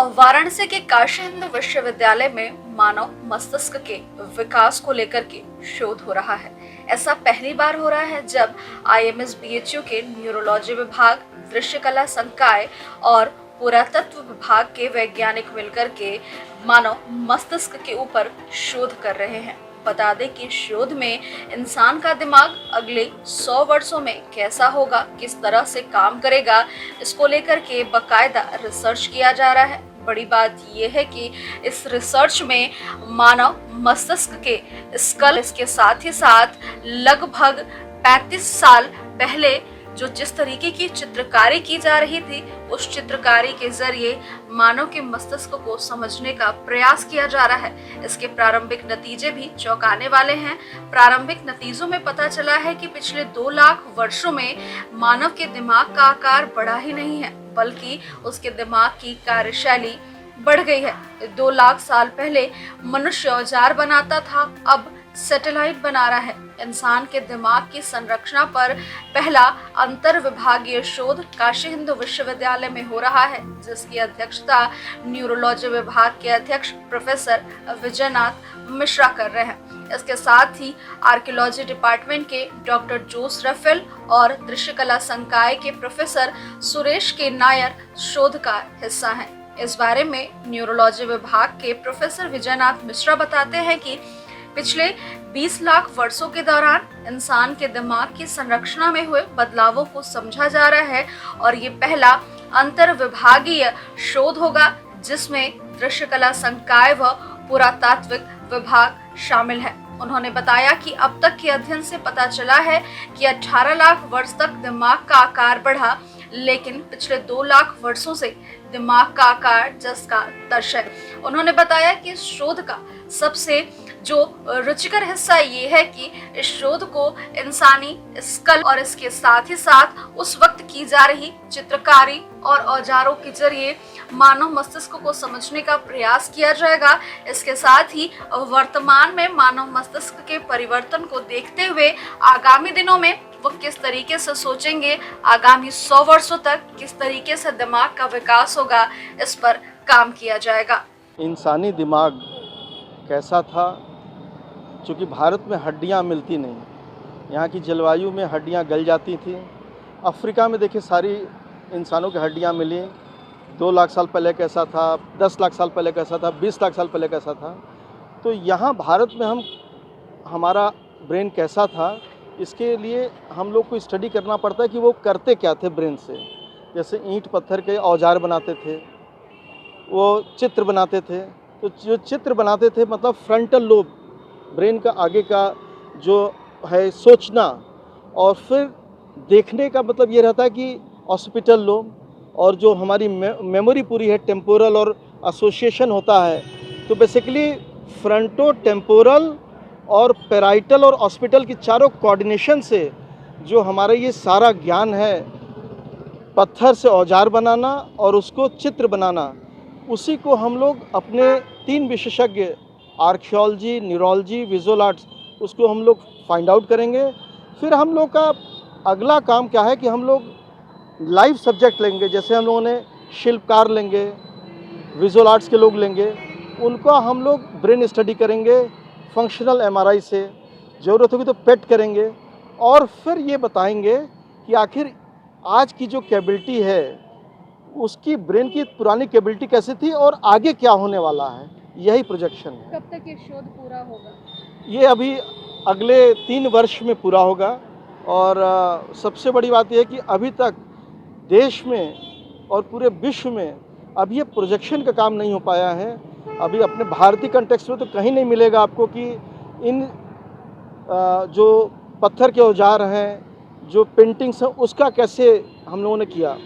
वाराणसी के काशी हिंदू विश्वविद्यालय में मानव मस्तिष्क के विकास को लेकर के शोध हो रहा है। ऐसा पहली बार हो रहा है जब आईएमएस बीएचयू के न्यूरोलॉजी विभाग, दृश्य कला संकाय और पुरातत्व विभाग के वैज्ञानिक मिलकर के मानव मस्तिष्क के ऊपर शोध कर रहे हैं। बता दें कि शोध में इंसान का दिमाग अगले 100 वर्षों में कैसा होगा, किस तरह से काम करेगा, इसको लेकर के बकायदा रिसर्च किया जा रहा है। बड़ी बात यह है कि इस रिसर्च में मानव मस्तिष्क के स्कल, इसके साथ ही साथ लगभग 35 साल पहले जो जिस तरीके की चित्रकारी की जा रही थी, उस चित्रकारी के जरिए मानव के मस्तिष्क को समझने का प्रयास किया जा रहा है। इसके प्रारंभिक नतीजे भी चौंकाने वाले हैं। प्रारंभिक नतीजों में पता चला है कि पिछले 2 लाख वर्षों में मानव के दिमाग का आकार बढ़ा ही नहीं है, बल्कि उसके दिमाग की कार्यशैली बढ़ गई है। 2 लाख साल पहले मनुष्य औजार बनाता था, अब सैटेलाइट बना रहा है। इंसान के दिमाग की संरचना पर पहला अंतर विभागीय शोध काशी हिंदू विश्वविद्यालय में हो रहा है, जिसकी अध्यक्षता न्यूरोलॉजी विभाग के अध्यक्ष प्रोफेसर विजयनाथ मिश्रा कर रहे हैं। इसके साथ ही आर्कियोलॉजी डिपार्टमेंट के डॉक्टर जोस रफेल और दृश्य कला संकाय के प्रोफेसर सुरेश के नायर शोध का हिस्सा हैं। इस बारे में न्यूरोलॉजी विभाग के प्रोफेसर विजयनाथ मिश्रा बताते हैं कि पिछले 20 लाख वर्षों के दौरान इंसान के दिमाग की संरचना में हुए बदलावों को समझा जा रहा है और ये पहला अंतर विभागीय शोध होगा जिसमें दृश्य कला संकाय व पुरातात्विक विभाग शामिल है। उन्होंने बताया कि अब तक के अध्ययन से पता चला है कि 18 लाख वर्ष तक दिमाग का आकार बढ़ा, लेकिन पिछले 2 लाख वर्षों से दिमाग का आकार जस का तश है। उन्होंने बताया कि इस शोध का सबसे जो रुचिकर हिस्सा ये है कि इस शोध को इंसानी स्कल और इसके साथ ही साथ उस वक्त की जा रही चित्रकारी और औजारों के जरिए मानव मस्तिष्क को समझने का प्रयास किया जाएगा। इसके साथ ही वर्तमान में मानव मस्तिष्क के परिवर्तन को देखते हुए आगामी दिनों में वो किस तरीके से सोचेंगे, आगामी 100 वर्षों तक किस तरीके से दिमाग का विकास होगा, इस पर काम किया जाएगा। इंसानी दिमाग कैसा था, चूँकि भारत में हड्डियाँ मिलती नहीं, यहाँ की जलवायु में हड्डियाँ गल जाती थी। अफ्रीका में देखिए सारी इंसानों की हड्डियाँ मिली। 2 लाख साल पहले कैसा था, 10 लाख साल पहले कैसा था, 20 लाख साल पहले कैसा था। तो यहाँ भारत में हमारा ब्रेन कैसा था, इसके लिए हम लोग को स्टडी करना पड़ता है कि वो करते क्या थे ब्रेन से। जैसे ईंट पत्थर के औजार बनाते थे, वो चित्र बनाते थे। तो जो चित्र बनाते थे मतलब फ्रंटल लोब, ब्रेन का आगे का जो है सोचना, और फिर देखने का मतलब ये रहता है कि ऑक्सीपिटल लोब, और जो हमारी मेमोरी पूरी है टेम्पोरल और एसोसिएशन होता है। तो बेसिकली फ्रंटो टेम्पोरल और पैराइटल और ऑक्सीपिटल की चारों कोऑर्डिनेशन से जो हमारा ये सारा ज्ञान है, पत्थर से औजार बनाना और उसको चित्र बनाना, उसी को हम लोग अपने 3 विशेषज्ञ आर्कियोलॉजी, न्यूरोलॉजी, विजुअल आर्ट्स, उसको हम लोग फाइंड आउट करेंगे। फिर हम लोग का अगला काम क्या है कि हम लोग लाइव सब्जेक्ट लेंगे। जैसे हम लोगों ने शिल्पकार लेंगे, विजुअल आर्ट्स के लोग लेंगे, उनका हम लोग ब्रेन स्टडी करेंगे फंक्शनल एमआरआई से, ज़रूरत होगी तो पेट करेंगे, और फिर ये बताएंगे कि आखिर आज की जो कैपेबिलिटी है उसकी ब्रेन की पुरानी कैपेबिलिटी कैसी थी और आगे क्या होने वाला है। यही प्रोजेक्शन है। कब तक ये शोध पूरा होगा? ये अभी अगले 3 वर्ष में पूरा होगा। और सबसे बड़ी बात यह है कि अभी तक देश में और पूरे विश्व में अभी ये प्रोजेक्शन का काम नहीं हो पाया है। अभी अपने भारतीय कंटेक्स्ट में तो कहीं नहीं मिलेगा आपको कि इन जो पत्थर के औजार हैं, जो पेंटिंग्स हैं, उसका कैसे हम लोगों ने किया।